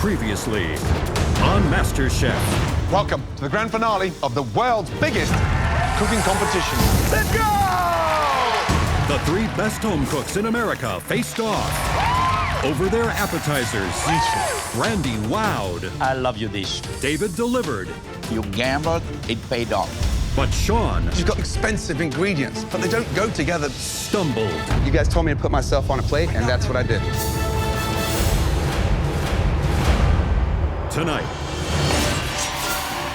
Previously on MasterChef. Welcome to the grand finale of the world's biggest cooking competition. Let's go! The three best home cooks in America faced off over their appetizers. Brandy wowed. I love your dish. David delivered. You gambled, it paid off. But Sean She's got expensive ingredients, but they don't go together. stumbled. You guys told me to put myself on a plate, and that's what I did. Tonight,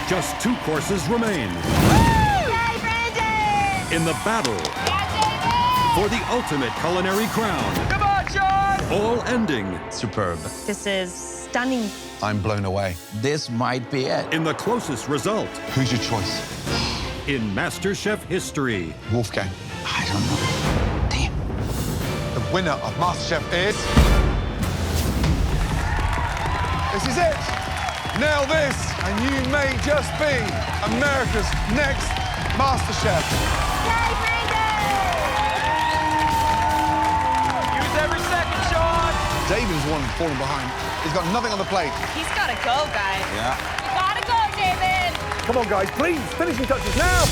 just 2 courses remain Yay, Brandy! in the battle for the ultimate culinary crown. Come on, Sean! All ending Superb. This is stunning. I'm blown away. This might be it. in the closest result Who's your choice? in MasterChef history. Wolfgang. I don't know. Damn. The winner of MasterChef is... This is it. Nail this, and you may just be America's next MasterChef. Yay, Brandy! Use every second, Sean. David's the one falling behind. He's got nothing on the plate. He's gotta go, guys. Yeah. You gotta go, David! Come on, guys, please. Finishing touches now.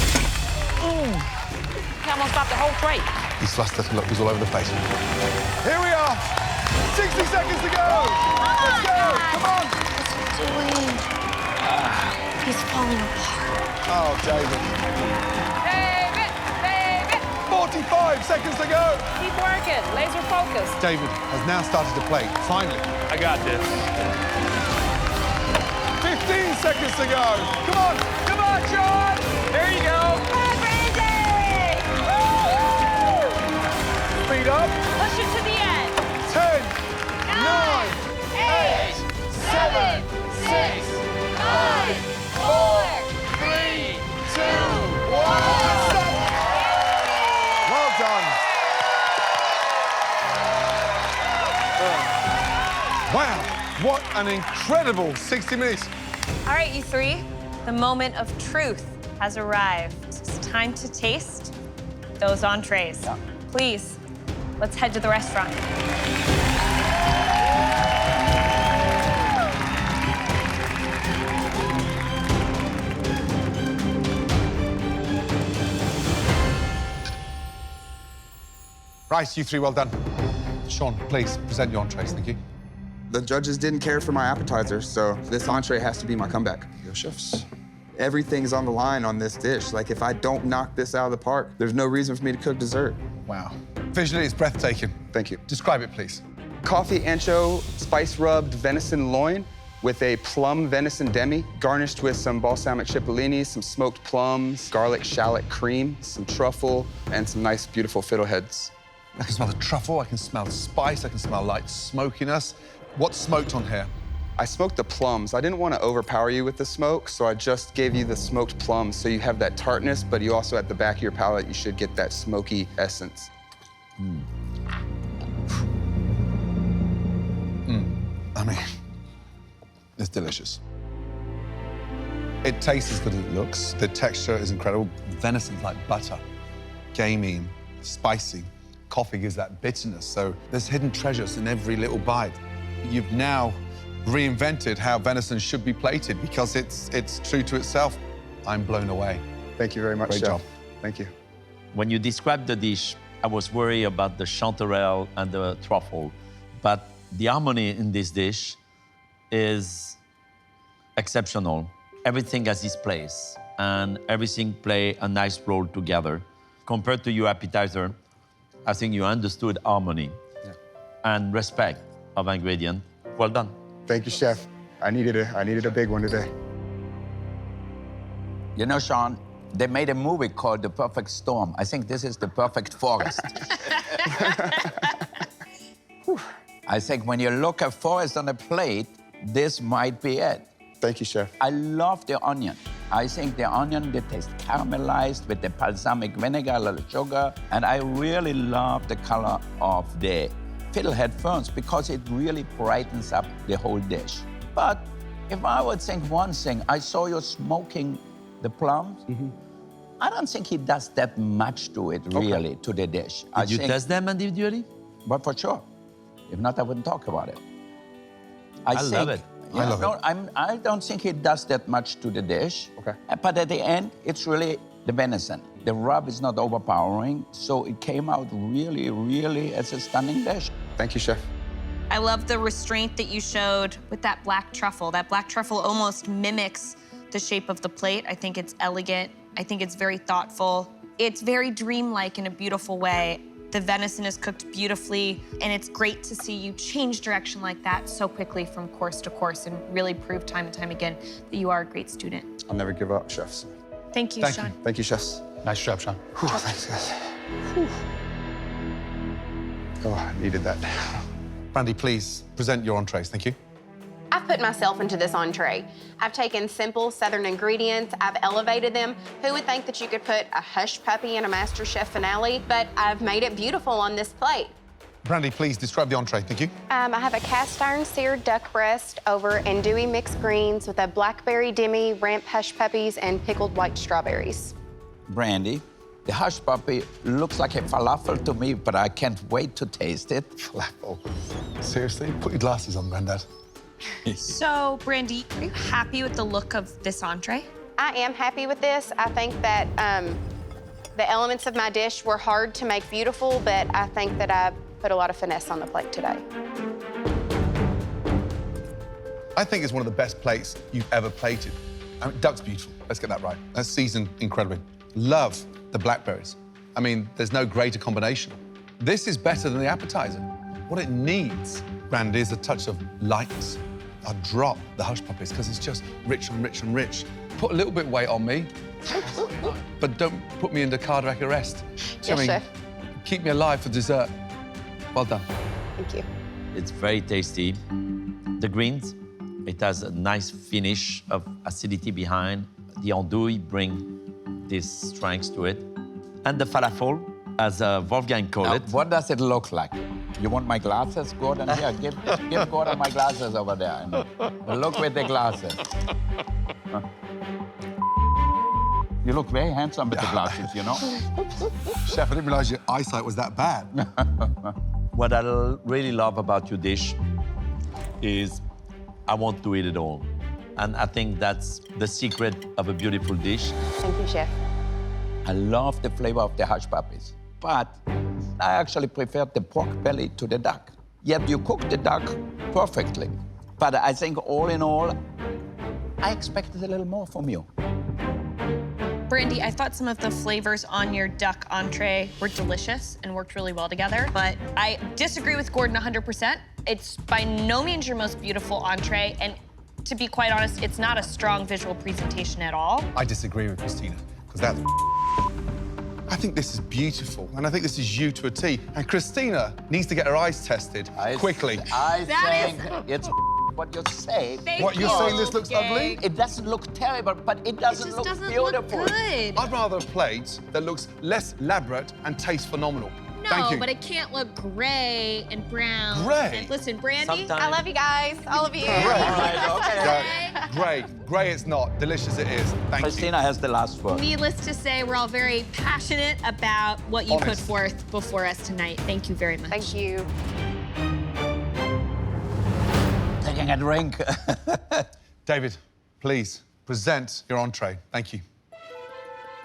He almost stopped the whole tray. He's flustered. Look, he's all over the place. Here we are. 60 seconds to go. Let's go. Come on. What's he doing? He's falling apart. Oh, David. David! 45 seconds to go. Keep working. Laser focus. David has now started to play. Finally. I got this. 15 seconds to go. Come on, Sean. There you go. Hey, Brandy! Speed up. Push it to the end. 10, 9, 8, 7, 6, 5, 4, 3, 2, 1. Well done. Wow, what an incredible 60 minutes. All right, you three, the moment of truth has arrived. It's time to taste those entrees. Please, let's head to the restaurant. Right, you three, well done. Sean, please present your entrees, thank you. The judges didn't care for my appetizers, so this entree has to be my comeback. Your chefs. Everything's on the line on this dish. Like, if I don't knock this out of the park, there's no reason for me to cook dessert. Wow. Visually, it's breathtaking. Thank you. Describe it, please. Coffee ancho, spice-rubbed venison loin with a plum venison demi, garnished with some balsamic cipollini, some smoked plums, garlic shallot cream, some truffle, and some nice, beautiful fiddleheads. I can smell the truffle, I can smell the spice, I can smell light smokiness. What's smoked on here? I smoked the plums. I didn't want to overpower you with the smoke, so I just gave you the smoked plums, so you have that tartness, but you also, at the back of your palate, you should get that smoky essence. I mean, it's delicious. It tastes as good as it looks. The texture is incredible. Venison's like butter, gamey, spicy. Coffee gives that bitterness, so there's hidden treasures in every little bite. You've now reinvented how venison should be plated because it's true to itself. I'm blown away. Thank you very much, Great Chef. job. Thank you. When you described the dish, I was worried about the chanterelle and the truffle, but the harmony in this dish is exceptional. Everything has its place, and everything play a nice role together. Compared to your appetizer, I think you understood harmony and respect of ingredient. Well done. Thank you, Chef. I needed a big one today. You know, Sean, they made a movie called The Perfect Storm. I think this is the perfect forest. I think when you look at forest on a plate, this might be it. Thank you, Chef. I love the onion. I think the onion, they taste caramelized with the balsamic vinegar, a little sugar. And I really love the color of the fiddlehead ferns because it really brightens up the whole dish. But if I would think one thing, I saw you smoking the plums. I don't think he does that much to it, really, to the dish. Did you test them individually? But for sure. If not, I wouldn't talk about it. I love it. I love it. I don't think it does that much to the dish. Okay. But at the end, it's really the venison. The rub is not overpowering, so it came out really, really as a stunning dish. Thank you, Chef. I love the restraint that you showed with that black truffle. That black truffle almost mimics the shape of the plate. I think it's elegant. I think it's very thoughtful. It's very dreamlike in a beautiful way. The venison is cooked beautifully, and it's great to see you change direction like that so quickly from course to course and really prove time and time again that you are a great student. I'll never give up, chefs. Thank you, Sean. Thank you, chefs. Nice job, Sean. Whew, thanks, guys. Whew. Oh, I needed that. Brandy, please present your entrees. Thank you. I've put myself into this entree. I've taken simple Southern ingredients, I've elevated them. Who would think that you could put a hush puppy in a MasterChef finale? But I've made it beautiful on this plate. Brandy, please describe the entree. Thank you. I have a cast iron seared duck breast over andouille mixed greens with a blackberry demi, ramp hush puppies, and pickled white strawberries. Brandy, the hush puppy looks like a falafel to me, but I can't wait to taste it. Falafel. Seriously? Put your glasses on, Grandad. So, Brandy, are you happy with the look of this entree? I am happy with this. I think that the elements of my dish were hard to make beautiful, but I think that I put a lot of finesse on the plate today. I think it's one of the best plates you've ever plated. I mean, duck's beautiful. Let's get that right. That's seasoned incredibly. Love the blackberries. I mean, there's no greater combination. This is better than the appetizer. What it needs, Brandy, is a touch of lightness. I'll drop the hush puppies because it's just rich and rich and rich. Put a little bit of weight on me, but don't put me into cardiac arrest. Yes, Chef. Keep me alive for dessert. Well done. Thank you. It's very tasty. The greens, it has a nice finish of acidity behind. The andouille bring this strength to it. And the falafel, as Wolfgang called Now, it. what does it look like? You want my glasses, Gordon? Here, give Gordon my glasses over there. And look with the glasses. Huh? You look very handsome with the glasses, you know? Chef, I didn't realize your eyesight was that bad. What I really love about your dish is I want to eat it all. And I think that's the secret of a beautiful dish. Thank you, Chef. I love the flavor of the hush puppies, but I actually prefer the pork belly to the duck. Yet you cook the duck perfectly. But I think all in all, I expected a little more from you. Brandy, I thought some of the flavors on your duck entree were delicious and worked really well together, but I disagree with Gordon 100%. It's by no means your most beautiful entree, and to be quite honest, it's not a strong visual presentation at all. I disagree with Christina, because that's I think this is beautiful, and I think this is you to a T. And Christina needs to get her eyes tested quickly. I think it's what you say. What, you're saying this looks ugly? It doesn't look terrible, but it doesn't look beautiful. Look good. I'd rather a plate that looks less elaborate and tastes phenomenal. No, Thank you. but it can't look gray and brown. Gray? And listen, Brandy, Sometimes. I love you guys, all of you. Great. All right, okay. Great it's not. Delicious it is. Thank Christina has the last word. needless to say, we're all very passionate about what you put Honest. forth before us tonight. Thank you very much. Thank you. Taking a drink. David, please present your entree. Thank you.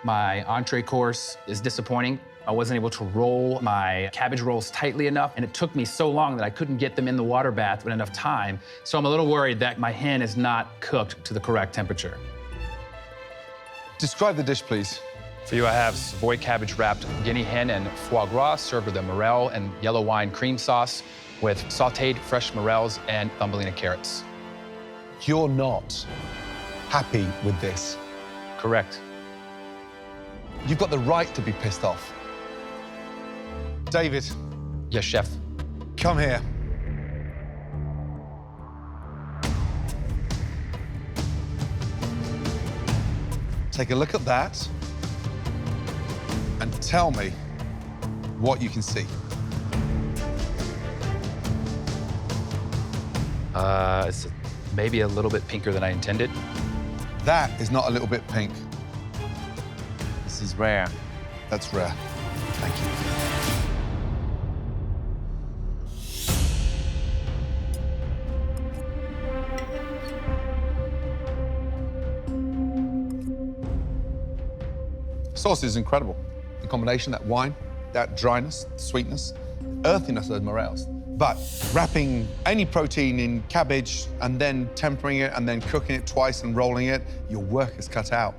My entree course is disappointing. I wasn't able to roll my cabbage rolls tightly enough, and it took me so long that I couldn't get them in the water bath with enough time. So I'm a little worried that my hen is not cooked to the correct temperature. Describe the dish, please. For you, I have Savoy cabbage wrapped guinea hen and foie gras served with a morel and yellow wine cream sauce with sautéed fresh morels and Thumbelina carrots. You're not happy with this. Correct. You've got the right to be pissed off. David, Yes, chef. come here. Take a look at that and tell me what you can see. It's maybe a little bit pinker than I intended. That is not a little bit pink. This is rare. That's rare. Thank you. Sauce is incredible. The combination, that wine, that dryness, sweetness, earthiness of morels. But wrapping any protein in cabbage and then tempering it and then cooking it twice and rolling it, your work is cut out.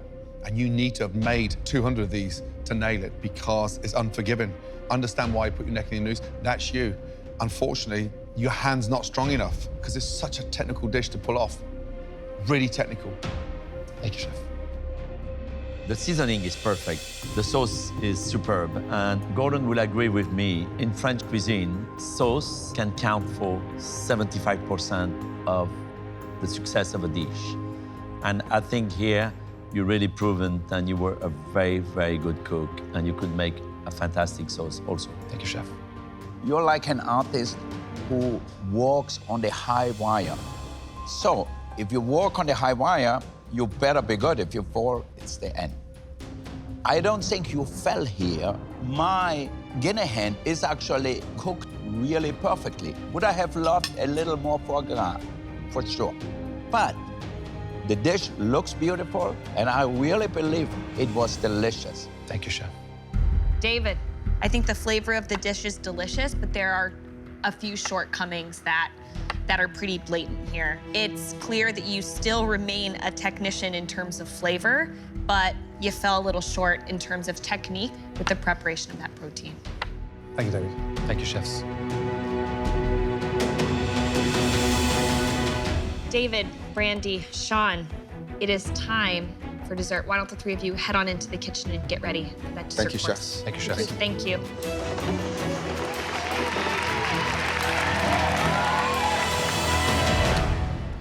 And you need to have made 200 of these to nail it because it's unforgiving. Understand why you put your neck in your noose. That's you. Unfortunately, your hand's not strong enough because it's such a technical dish to pull off. Really technical. Thank you, chef. The seasoning is perfect. The sauce is superb. And Gordon will agree with me. In French cuisine, sauce can count for 75% of the success of a dish. And I think here, you really proven that you were a very, very good cook and you could make a fantastic sauce also. Thank you, chef. You're like an artist who walks on the high wire. So, if you walk on the high wire, you better be good. If you fall, it's the end. I don't think you fell here. My guinea hen is actually cooked really perfectly. Would I have loved a little more foie gras? For sure. But the dish looks beautiful, and I really believe it was delicious. Thank you, chef. David, I think the flavor of the dish is delicious, but there are a few shortcomings that are pretty blatant here. It's clear that you still remain a technician in terms of flavor, but you fell a little short in terms of technique with the preparation of that protein. Thank you, David. Thank you, chefs. David, Brandy, Sean, it is time for dessert. Why don't the three of you head on into the kitchen and get ready for that dessert Thank you, course. chefs. Thank you, chefs. Thank you.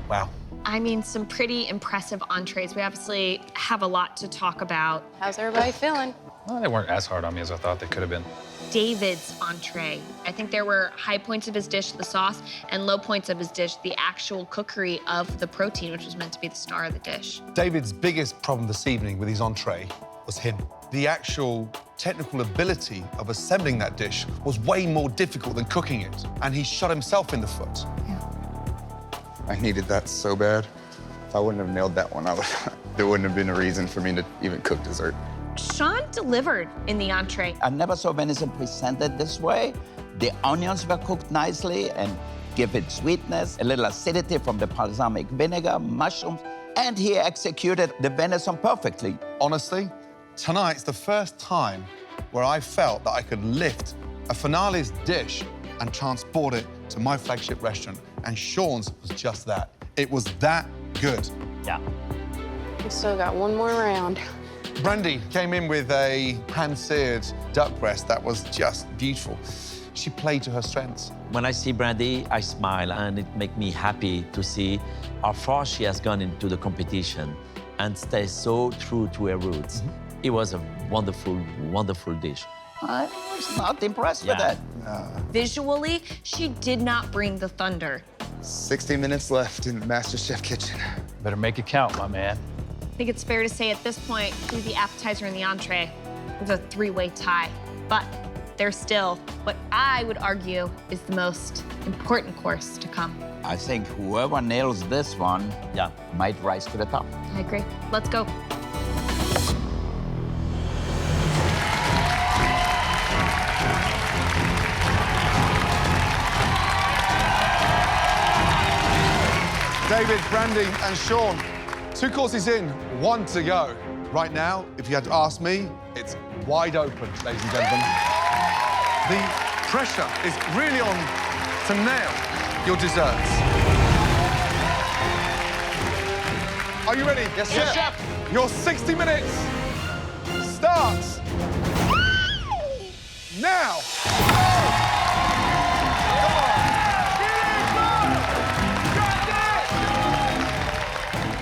Wow. I mean, some pretty impressive entrees. We obviously have a lot to talk about. How's everybody feeling? Well, they weren't as hard on me as I thought they could have been. David's entree. I think there were high points of his dish, the sauce, and low points of his dish, the actual cookery of the protein, which was meant to be the star of the dish. David's biggest problem this evening with his entree was him. The actual technical ability of assembling that dish was way more difficult than cooking it, and he shot himself in the foot. I needed that so bad. If I wouldn't have nailed that one, there wouldn't have been a reason for me to even cook dessert. Sean delivered in the entree. I never saw venison presented this way. The onions were cooked nicely and give it sweetness, a little acidity from the balsamic vinegar, mushrooms, and he executed the venison perfectly. Honestly, tonight's the first time where I felt that I could lift a finale's dish and transport it to my flagship restaurant. And Sean's was just that. It was that good. Yeah. We still got one more round. Brandy came in with a hand-seared duck breast that was just beautiful. She played to her strengths. When I see Brandy, I smile, and it makes me happy to see how far she has gone into the competition and stays so true to her roots. It was a wonderful, wonderful dish. I was not impressed with that. Visually, she did not bring the thunder. 60 minutes left in the MasterChef kitchen. Better make it count, my man. I think it's fair to say at this point, through the appetizer and the entree, it's a three-way tie. But there's still what I would argue is the most important course to come. I think whoever nails this one might rise to the top. I agree. Let's go. David, Brandy, and Sean, 2 courses in, 1 to go. Right now, if you had to ask me, it's wide open, ladies and gentlemen. The pressure is really on to nail your desserts. Are you ready? Yes, chef. Your 60 minutes starts now.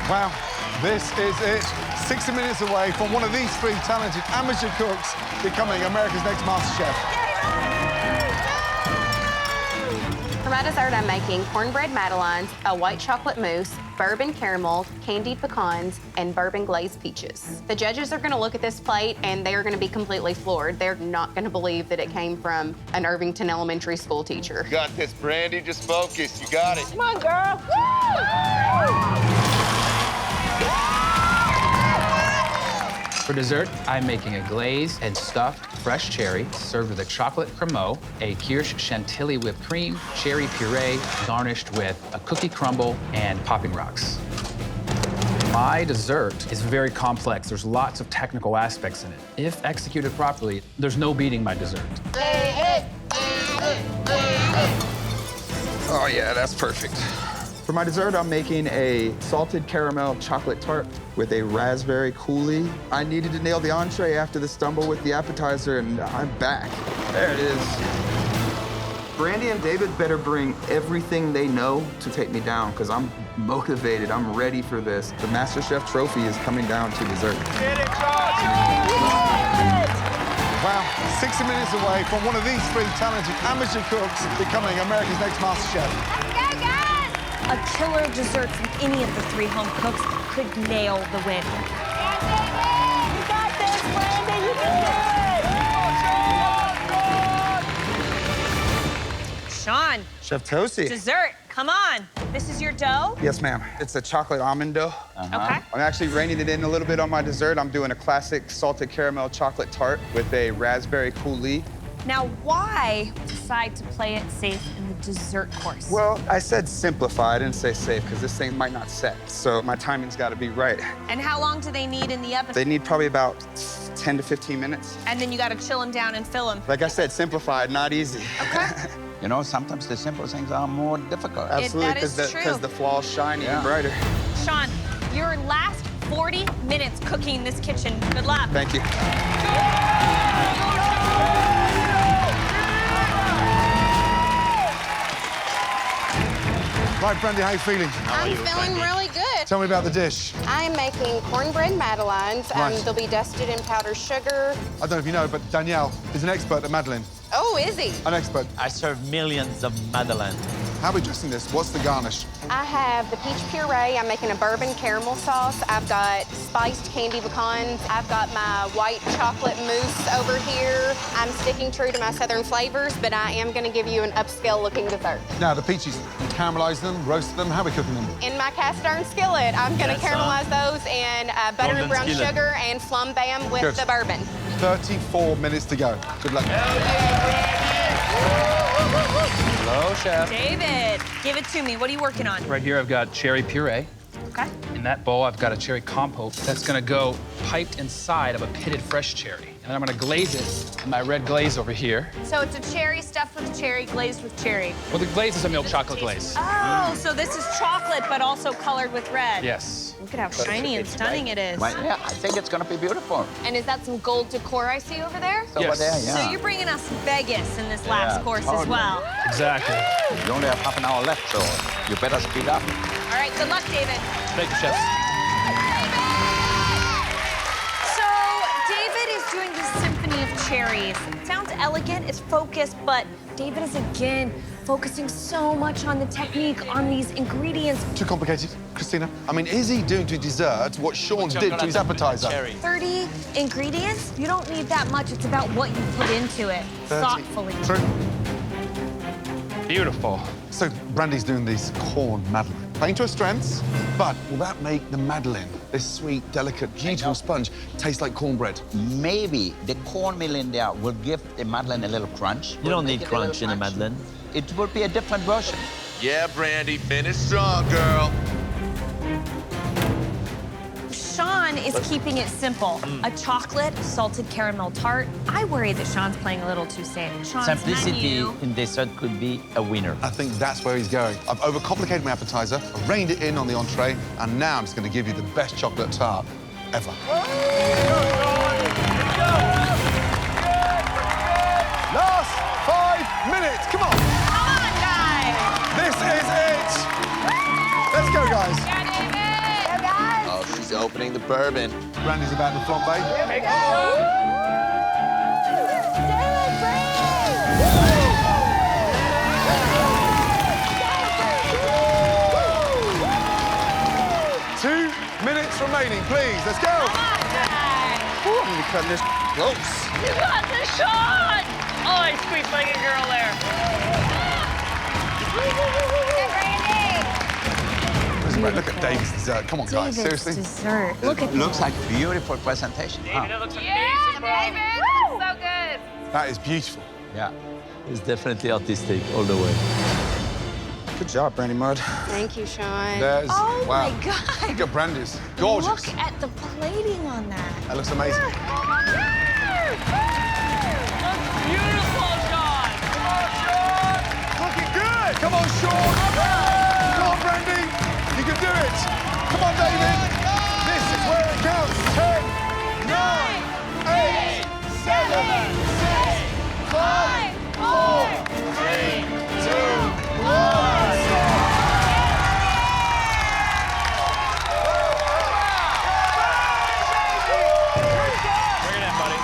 Wow, this is it. 60 minutes away from one of these 3 talented amateur cooks becoming America's next MasterChef. For my dessert, I'm making cornbread madeleines, a white chocolate mousse, bourbon caramel, candied pecans, and bourbon glazed peaches. The judges are gonna look at this plate and they are gonna be completely floored. They're not gonna believe that it came from an Irvington elementary school teacher. You got this, Brandy. Just focus. You got it. Come on, girl. For dessert, I'm making a glazed and stuffed fresh cherry served with a chocolate cremeux, a kirsch chantilly whipped cream, cherry puree garnished with a cookie crumble and popping rocks. My dessert is very complex. There's lots of technical aspects in it. If executed properly, there's no beating my dessert. Oh yeah, that's perfect. For my dessert, I'm making a salted caramel chocolate tart with a raspberry coulis. I needed to nail the entree after the stumble with the appetizer, and I'm back. There it is. Brandy and David better bring everything they know to take me down, because I'm motivated. I'm ready for this. The MasterChef trophy is coming down to dessert. Get it, George! Wow, 60 minutes away from one of these three talented amateur cooks becoming America's next MasterChef. Let's go, guys! A killer dessert from any of the three home cooks could nail the win. You got this, Brandy! You can do it! Sean, Chef Tosi. dessert, come on. This is your dough? Yes, ma'am. It's a chocolate almond dough. Okay. I'm actually reining it in a little bit on my dessert. I'm doing a classic salted caramel chocolate tart with a raspberry coulis. Now, why decide to play it safe in the dessert course? Well, I said simplify. I didn't say safe, because this thing might not set. So my timing's got to be right. And how long do they need in the oven? They need probably about 10 to 15 minutes. And then you got to chill them down and fill them. Like I said, simplified, not easy. Okay. You know, sometimes the simple things are more difficult. Absolutely, that is true. because the flaw's shiny and brighter. Sean, your last 40 minutes cooking in this kitchen. Good luck. Thank you. Right, Brandy, how you feeling? I'm feeling really good. Tell me about the dish. I'm making cornbread madeleines. Right. They'll be dusted in powdered sugar. I don't know if you know, but Danielle is an expert at Madeleine. Oh, is he? An expert. I serve millions of Madeleine. How are we dressing this? What's the garnish? I have the peach puree. I'm making a bourbon caramel sauce. I've got spiced candy pecans. I've got my white chocolate mousse over here. I'm sticking true to my southern flavors, but I am going to give you an upscale looking dessert. Now, the peaches, you caramelize them, roast them. How are we cooking them? In my cast iron skillet, I'm going to caramelize those and butter Golden and brown skillet. sugar and flambe with Good. the bourbon. 34 minutes to go. Good luck. Hello, Chef. David, give it to me. What are you working on? Right here, I've got cherry puree. Okay. In that bowl, I've got a cherry compote that's gonna go piped inside of a pitted fresh cherry. And then I'm gonna glaze it in my red glaze over here. So it's a cherry stuffed with cherry, glazed with cherry. Well, the glaze is a milk chocolate glaze. Oh, so this is chocolate, but also colored with red. Yes. Look at how shiny and stunning it is. Well, yeah, I think it's gonna be beautiful. And is that some gold decor I see over there? Yes. Over there, So yeah. you're bringing us Vegas in this last Yeah, course as totally. well. Exactly. You only have half an hour left, so you better speed up. All right, good luck, David. Thank you, chef. So David is doing the symphony of cherries. It sounds elegant, it's focused, but David is again focusing so much on the technique, on these ingredients. Too complicated, Christina. I mean, is he doing to dessert what Sean did to his appetizer? 30 ingredients? You don't need that much. It's about what you put into it, 30. thoughtfully. True. Beautiful. So Brandy's doing these corn madeleine. Playing to her strengths, but will that make the madeleine, this sweet, delicate, beautiful sponge, taste like cornbread? Maybe the cornmeal in there will give the madeleine a little crunch. You don't Will need make it a little crunch in a crunch. Madeleine. It will be a different version. Yeah, Brandy, finish strong, girl. Sean is keeping it simple. A chocolate salted caramel tart. I worry that Sean's playing a little too safe. Sean's Simplicity menu. in dessert could be a winner. I think that's where he's going. I've overcomplicated my appetizer, I've reined it in on the entree, and now I'm just going to give you the best chocolate tart ever. Last 5 minutes, come on. Come on, guys. This is it. Let's go, guys. Oh, she's opening the bourbon. Brandy's about to flambe. Here we go. 2 minutes remaining, please. Let's go. Ooh, I'm gonna be cutting this close. You got this, Sean! Oh, I squeezed like a girl there. This Look at David's dessert. Come on, guys. David's Seriously? dessert. Look at Looks like a beautiful presentation. David, that looks amazing, Yeah, bro. David. So good. That is beautiful. Yeah. It's definitely artistic all the way. Good job, Brandy Mud. Thank you, Sean. There's, Oh wow. my God. Look at Brandy's. Gorgeous. Look at the plating on that. That looks amazing. Beautiful, Sean. Looking good. Come on, Sean. Come on, Brandy. You can do it. Come on, David. This is where it counts. 10, 9, 8, 7, 6, 5, 4, 3, 2, 1. Bring it in, buddy.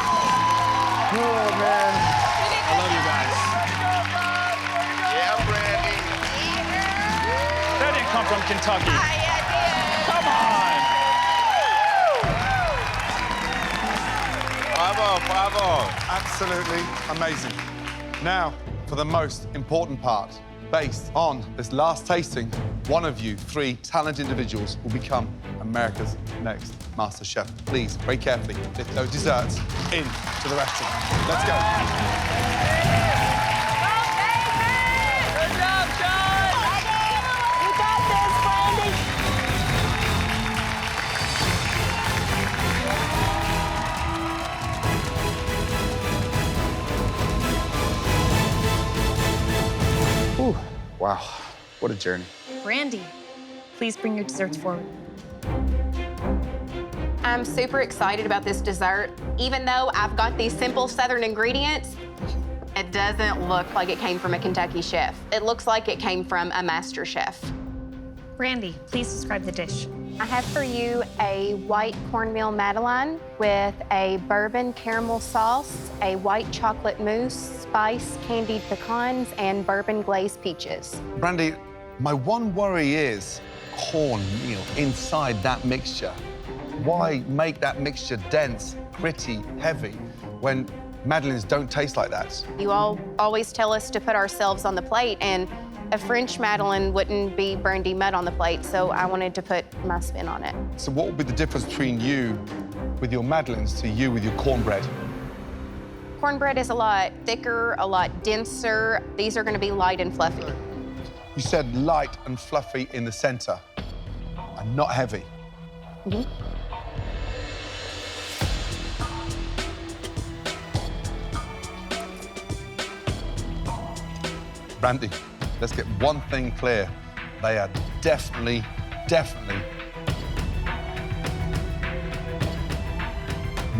Oh, man. I love you guys. Yeah, Brandy. That didn't come from Kentucky. Come on. Bravo, bravo. Absolutely amazing. Now, for the most important part. Based on this last tasting, one of you 3 talented individuals will become America's next Master Chef. Please, very carefully, lift those desserts into the restaurant. Let's go. Good job, Sean. You got this, Brandy. Ooh, wow. What a journey. Brandy, please bring your desserts forward. I'm super excited about this dessert. Even though I've got these simple Southern ingredients, it doesn't look like it came from a Kentucky chef. It looks like it came from a master chef. Brandy, please describe the dish. I have for you a white cornmeal madeleine with a bourbon caramel sauce, a white chocolate mousse, spiced candied pecans, and bourbon glazed peaches. Brandy, my one worry is cornmeal inside that mixture. Why make that mixture dense, gritty, heavy, when madeleines don't taste like that? You all always tell us to put ourselves on the plate, and a French madeleine wouldn't be brandy mud on the plate, so I wanted to put my spin on it. So what would be the difference between you with your madeleines to you with your cornbread? Cornbread is a lot thicker, a lot denser. These are gonna be light and fluffy. You said light and fluffy in the center and not heavy. Mhm. Brandy, let's get one thing clear. They are definitely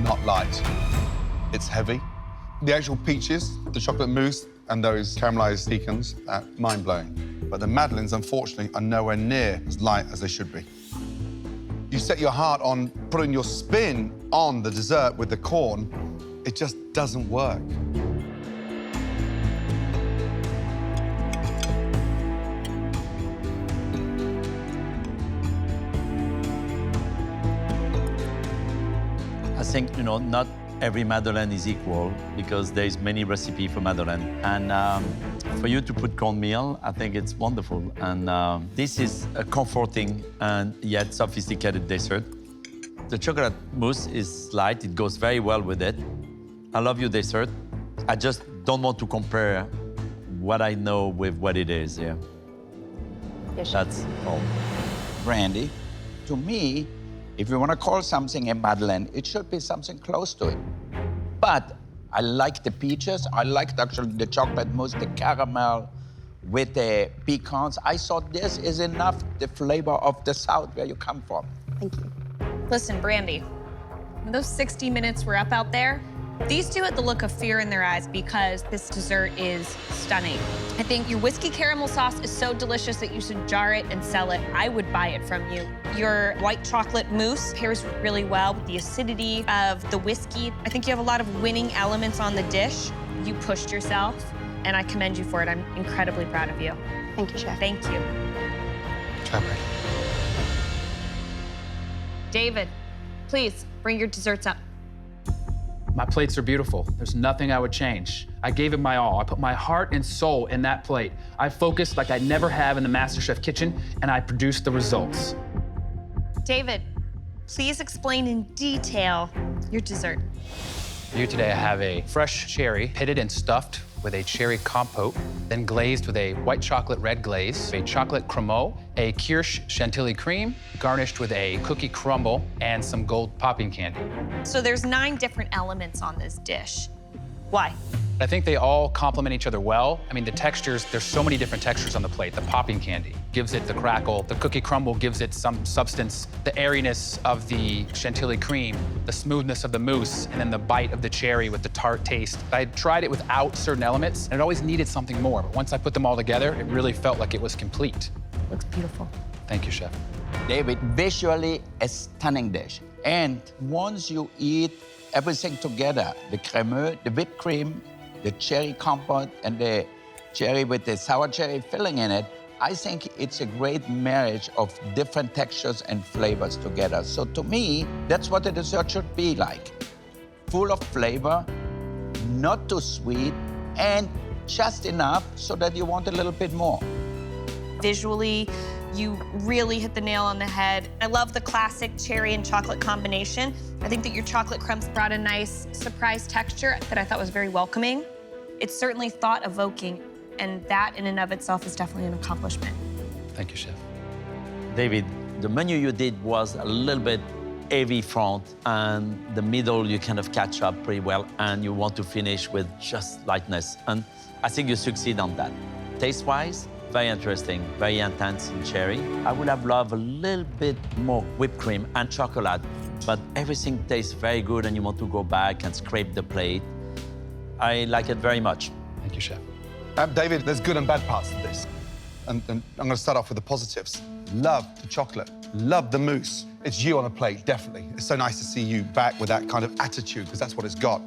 not light. It's heavy. The actual peaches, the chocolate mousse, and those caramelized pecans are mind-blowing. But the madeleines, unfortunately, are nowhere near as light as they should be. You set your heart on putting your spin on the dessert with the corn, it just doesn't work. I think, not every Madeleine is equal because there's many recipes for Madeleine. And for you to put cornmeal, I think it's wonderful. And this is a comforting and yet sophisticated dessert. The chocolate mousse is light. It goes very well with it. I love your dessert. I just don't want to compare what I know with what it is, yeah. That's all. Brandy, to me, if you want to call something a Madeleine, it should be something close to it. But I like the peaches. I like actually the chocolate mousse, the caramel with the pecans. I thought this is enough the flavor of the South where you come from. Thank you. Listen, Brandy, when those 60 minutes were up out there, these two had the look of fear in their eyes because this dessert is stunning. I think your whiskey caramel sauce is so delicious that you should jar it and sell it. I would buy it from you. Your white chocolate mousse pairs really well with the acidity of the whiskey. I think you have a lot of winning elements on the dish. You pushed yourself, and I commend you for it. I'm incredibly proud of you. Thank you, Chef. Thank you. David, please bring your desserts up. My plates are beautiful. There's nothing I would change. I gave it my all. I put my heart and soul in that plate. I focused like I never have in the MasterChef kitchen, and I produced the results. David, please explain in detail your dessert. Here today I have a fresh cherry, pitted and stuffed with a cherry compote, then glazed with a white chocolate red glaze, a chocolate cremeux, a kirsch chantilly cream, garnished with a cookie crumble and some gold popping candy. So there's 9 different elements on this dish. Why? I think they all complement each other well. I mean, the textures, there's so many different textures on the plate. The popping candy gives it the crackle. The cookie crumble gives it some substance. The airiness of the chantilly cream, the smoothness of the mousse, and then the bite of the cherry with the tart taste. I tried it without certain elements, and it always needed something more. But once I put them all together, it really felt like it was complete. Looks beautiful. Thank you, Chef. David, visually a stunning dish. And once you eat everything together, the cremeux, the whipped cream, the cherry compote, and the cherry with the sour cherry filling in it, I think it's a great marriage of different textures and flavors together. So to me, that's what a dessert should be like. Full of flavor, not too sweet, and just enough so that you want a little bit more. Visually, you really hit the nail on the head. I love the classic cherry and chocolate combination. I think that your chocolate crumbs brought a nice surprise texture that I thought was very welcoming. It's certainly thought-evoking, and that in and of itself is definitely an accomplishment. Thank you, Chef. David, the menu you did was a little bit heavy front, and the middle you kind of catch up pretty well, and you want to finish with just lightness. And I think you succeed on that. Taste-wise, very interesting, very intense in cherry. I would have loved a little bit more whipped cream and chocolate, but everything tastes very good, and you want to go back and scrape the plate. I like it very much. Thank you, Chef. David, there's good and bad parts of this. And I'm going to start off with the positives. Love the chocolate. Love the mousse. It's you on a plate, definitely. It's so nice to see you back with that kind of attitude, because that's what it's got.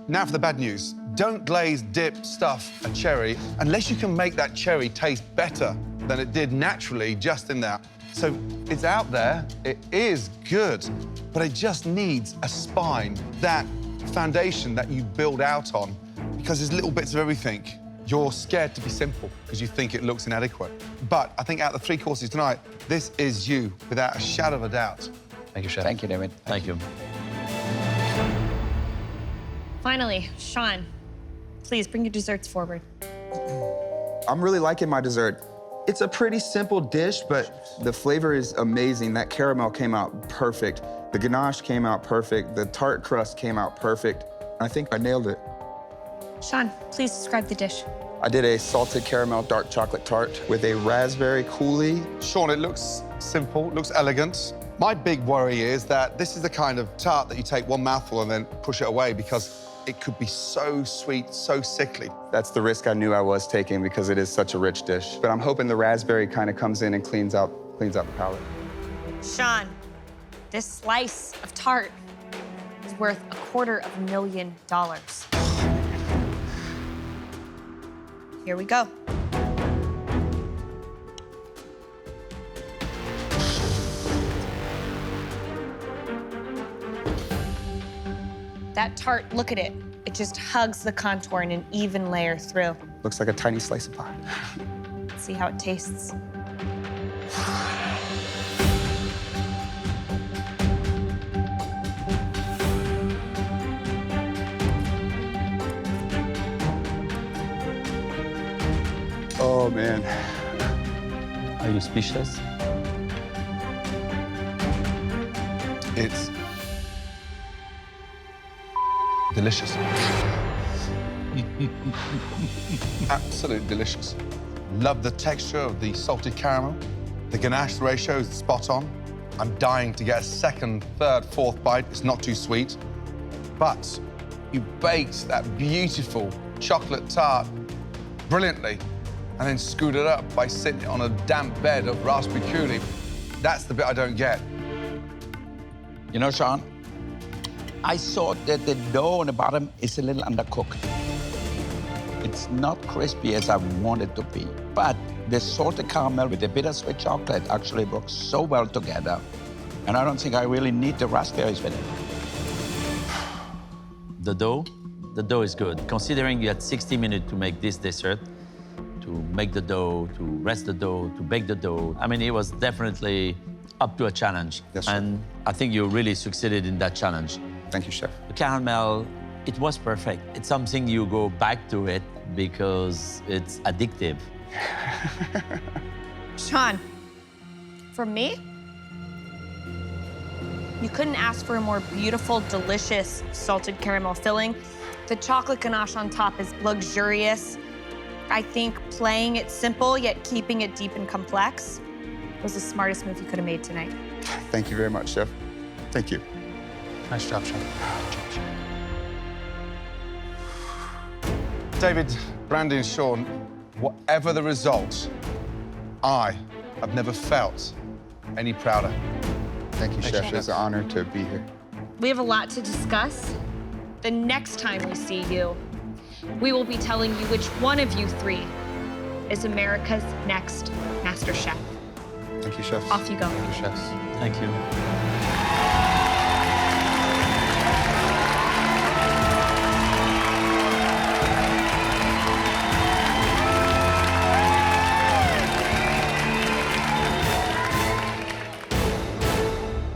Now for the bad news. Don't glaze, dip, stuff a cherry unless you can make that cherry taste better than it did naturally just in that. So it's out there, it is good, but it just needs a spine, that foundation that you build out on, because there's little bits of everything. You're scared to be simple because you think it looks inadequate. But I think out of the 3 courses tonight, this is you without a shadow of a doubt. Thank you, Chef. Thank you, David. Thank you. Finally, Sean, please bring your desserts forward. I'm really liking my dessert. It's a pretty simple dish, but the flavor is amazing. That caramel came out perfect. The ganache came out perfect. The tart crust came out perfect. I think I nailed it. Sean, please describe the dish. I did a salted caramel dark chocolate tart with a raspberry coulis. Sean, it looks simple, looks elegant. My big worry is that this is the kind of tart that you take one mouthful and then push it away, because it could be so sweet, so sickly. That's the risk I knew I was taking because it is such a rich dish. But I'm hoping the raspberry kind of comes in and cleans out the palate. Sean, this slice of tart is worth $250,000. Here we go. That tart, look at it. It just hugs the contour in an even layer through. Looks like a tiny slice of pie. Let's see how it tastes. Oh, man. Are you speechless? It's delicious. Absolutely delicious. Love the texture of the salted caramel. The ganache ratio is spot on. I'm dying to get a second, third, fourth bite. It's not too sweet. But you baked that beautiful chocolate tart brilliantly and then screwed it up by sitting it on a damp bed of raspberry coulis. That's the bit I don't get. You know, Sean, I thought that the dough on the bottom is a little undercooked. It's not crispy as I want it to be, but the salted caramel with the bittersweet chocolate actually works so well together, and I don't think I really need the raspberries with it. The dough is good. Considering you had 60 minutes to make this dessert, to make the dough, to rest the dough, to bake the dough. I mean, it was definitely up to a challenge. Yes, sir. And I think you really succeeded in that challenge. Thank you, Chef. The caramel, it was perfect. It's something you go back to it because it's addictive. Sean, from me, you couldn't ask for a more beautiful, delicious salted caramel filling. The chocolate ganache on top is luxurious. I think playing it simple, yet keeping it deep and complex was the smartest move you could have made tonight. Thank you very much, Chef. Thank you. Nice job, Chef. David, Brandy, and Sean, whatever the result, I have never felt any prouder. Thank you, Chef. It's an honor to be here. We have a lot to discuss. The next time we see you, we will be telling you which one of you three is America's next MasterChef. Thank you, Chef. Off you go. Thank you, chefs. Thank you.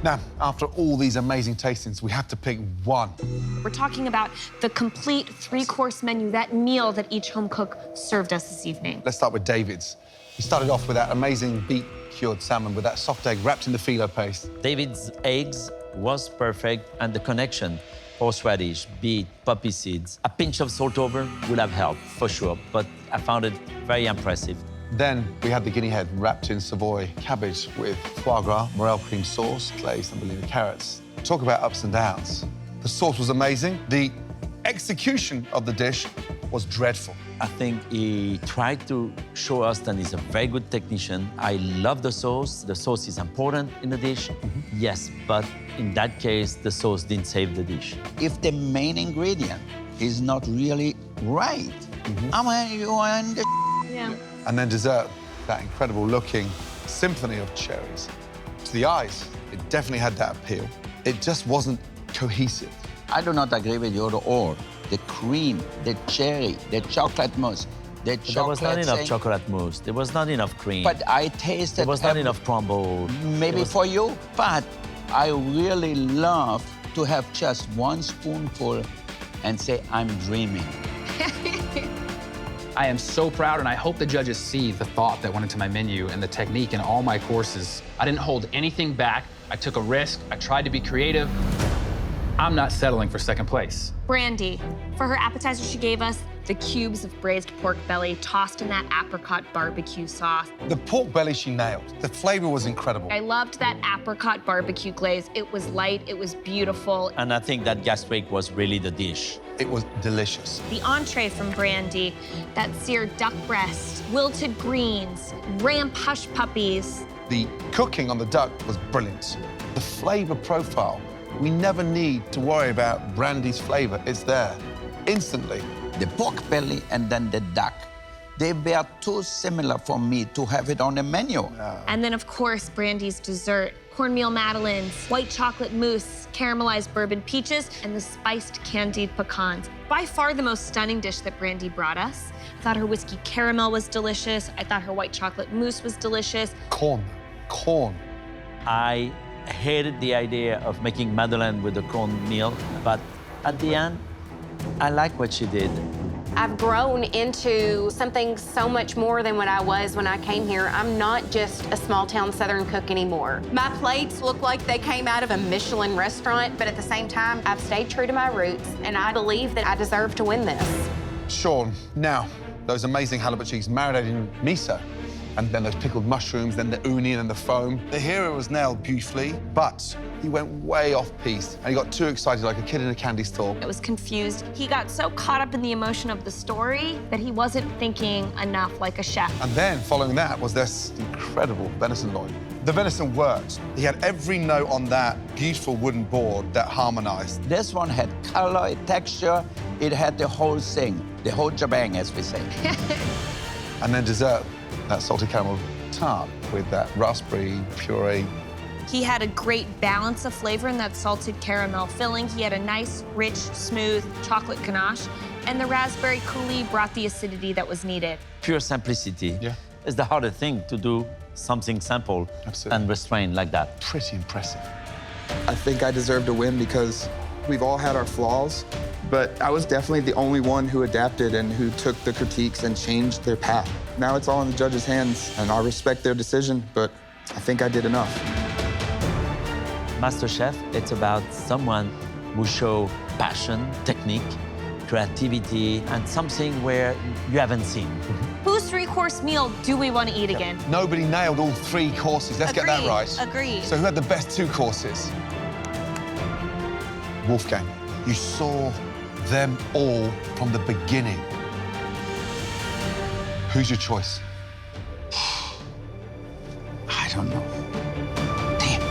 Now, after all these amazing tastings, we have to pick one. We're talking about the complete three-course menu, that meal that each home cook served us this evening. Let's start with David's. He started off with that amazing beet-cured salmon with that soft egg wrapped in the phyllo paste. David's eggs was perfect, and the connection, horseradish, beet, poppy seeds, a pinch of salt over would have helped, for sure, but I found it very impressive. Then we had the guinea head wrapped in Savoy cabbage with foie gras, morel cream sauce, glazed Thumbelina carrots. Talk about ups and downs. The sauce was amazing. The execution of the dish was dreadful. I think he tried to show us that he's a very good technician. I love the sauce. The sauce is important in the dish. Yes, but in that case, the sauce didn't save the dish. If the main ingredient is not really right, I mean, you are in the Yeah. And then dessert, that incredible looking symphony of cherries. To the eyes, it definitely had that appeal. It just wasn't cohesive. I do not agree with you at all. The cream, the cherry, the chocolate mousse, the chocolate. There was not enough thing. chocolate mousse. There was not enough cream. But I tasted. There was not enough crumble. Maybe for you, but I really love to have just one spoonful and say, I'm dreaming. I am so proud, and I hope the judges see the thought that went into my menu and the technique in all my courses. I didn't hold anything back. I took a risk. I tried to be creative. I'm not settling for second place. Brandy, for her appetizer, she gave us the cubes of braised pork belly tossed in that apricot barbecue sauce. The pork belly she nailed. The flavor was incredible. I loved that apricot barbecue glaze. It was light, it was beautiful. And I think that gastric was really the dish. It was delicious. The entree from Brandy, that seared duck breast, wilted greens, ramp hush puppies. The cooking on the duck was brilliant. The flavor profile, we never need to worry about Brandy's flavor. It's there, instantly. The pork belly and then the duck. They were too similar for me to have it on the menu. And then, of course, Brandy's dessert, cornmeal madeleines, white chocolate mousse, caramelized bourbon peaches, and the spiced candied pecans. By far the most stunning dish that Brandy brought us. I thought her whiskey caramel was delicious. I thought her white chocolate mousse was delicious. Corn. I hated the idea of making madeleine with the cornmeal, but at the end, I like what she did. I've grown into something so much more than what I was when I came here. I'm not just a small-town Southern cook anymore. My plates look like they came out of a Michelin restaurant, but at the same time, I've stayed true to my roots, and I believe that I deserve to win this. Sean, now, those amazing halibut cheeks marinated in miso, and then those pickled mushrooms, then the uni and then the foam. The hero was nailed beautifully, but he went way off piece, and he got too excited like a kid in a candy store. I was confused. He got so caught up in the emotion of the story that he wasn't thinking enough like a chef. And then, following that, was this incredible venison loin. The venison worked. He had every note on that beautiful wooden board that harmonized. This one had color, texture. It had the whole thing, the whole shebang, as we say. And then dessert, that salted caramel tart with that raspberry puree. He had a great balance of flavor in that salted caramel filling. He had a nice, rich, smooth chocolate ganache. And the raspberry coulis brought the acidity that was needed. Pure simplicity is the harder thing to do something simple and restrained like that. Pretty impressive. I think I deserve to win because we've all had our flaws, but I was definitely the only one who adapted and who took the critiques and changed their path. Now it's all in the judges' hands, and I respect their decision, but I think I did enough. MasterChef, it's about someone who show passion, technique, creativity, and something where you haven't seen. Whose three-course meal do we want to eat again? Nobody nailed all 3 courses. Let's get that right. Agreed. So who had the best 2 courses? Wolfgang. You saw them all from the beginning. Who's your choice? I don't know. Damn.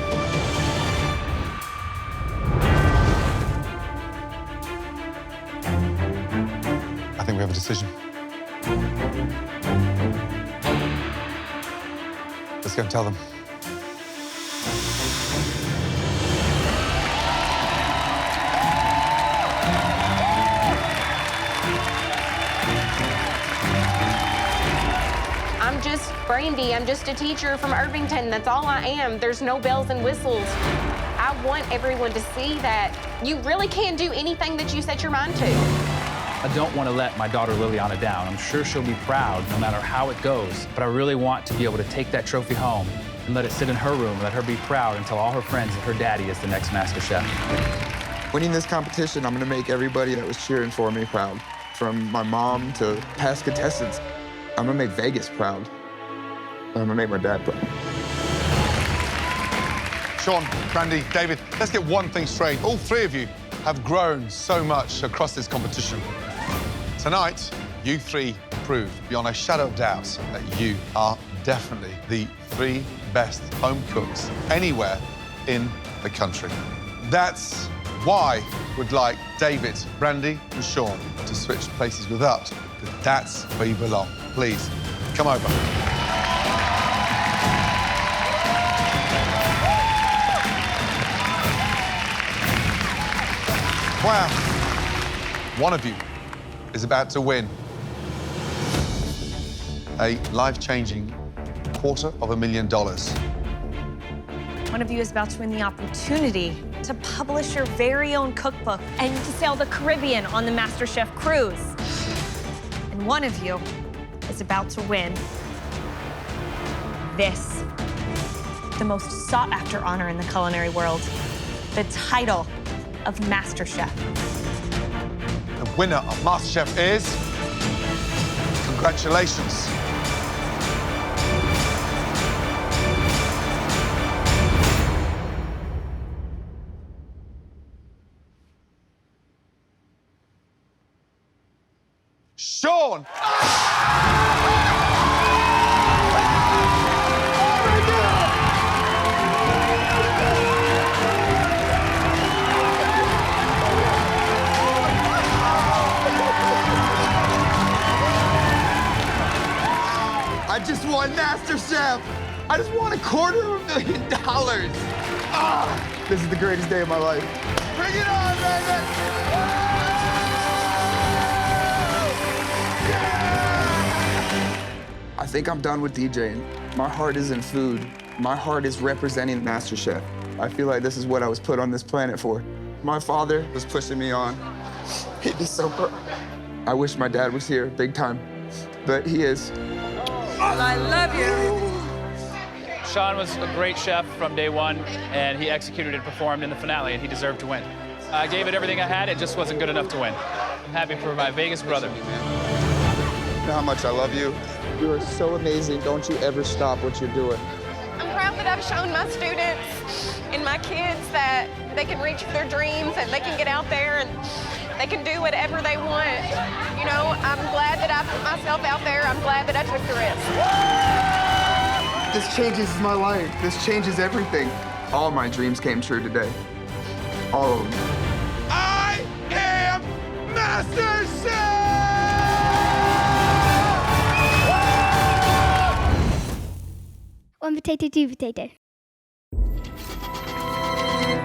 I think we have a decision. Let's go and tell them. I'm just Brandy. I'm just a teacher from Irvington. That's all I am. There's no bells and whistles. I want everyone to see that you really can do anything that you set your mind to. I don't want to let my daughter Liliana down. I'm sure she'll be proud no matter how it goes, but I really want to be able to take that trophy home and let it sit in her room, let her be proud and tell all her friends that her daddy is the next Master Chef. Winning this competition, I'm gonna make everybody that was cheering for me proud. From my mom to past contestants. I'm gonna make Vegas proud. And I'm gonna make my dad proud. Sean, Brandy, David, let's get one thing straight. All 3 of you have grown so much across this competition. Tonight, you 3 proved beyond a shadow of doubt that you are definitely the 3 best home cooks anywhere in the country. That's why we'd like David, Brandy, and Sean to switch places with us, because that's where you belong. Please, come over. Wow. One of you is about to win a life-changing $250,000. One of you is about to win the opportunity to publish your very own cookbook and to sail the Caribbean on the MasterChef cruise. And one of you is about to win this, the most sought-after honor in the culinary world, the title of MasterChef. The winner of MasterChef is... Congratulations. Sean! I just won MasterChef. I just won $250,000. Ah, this is the greatest day of my life. Bring it on, baby! I think I'm done with DJing. My heart is in food. My heart is representing MasterChef. I feel like this is what I was put on this planet for. My father was pushing me on. He'd be so proud. I wish my dad was here, big time, but he is. I love you. Sean was a great chef from day one, and he executed and performed in the finale, and he deserved to win. I gave it everything I had, it just wasn't good enough to win. I'm happy for my Vegas brother. You know how much I love you. You are so amazing. Don't you ever stop what you're doing. I'm proud that I've shown my students and my kids that they can reach their dreams and they can get out there and they can do whatever they want. You know, I'm glad that I put myself out there. I'm glad that I took the risk. This changes my life. This changes everything. All my dreams came true today. All of them. I am MasterChef! One potato, two potato.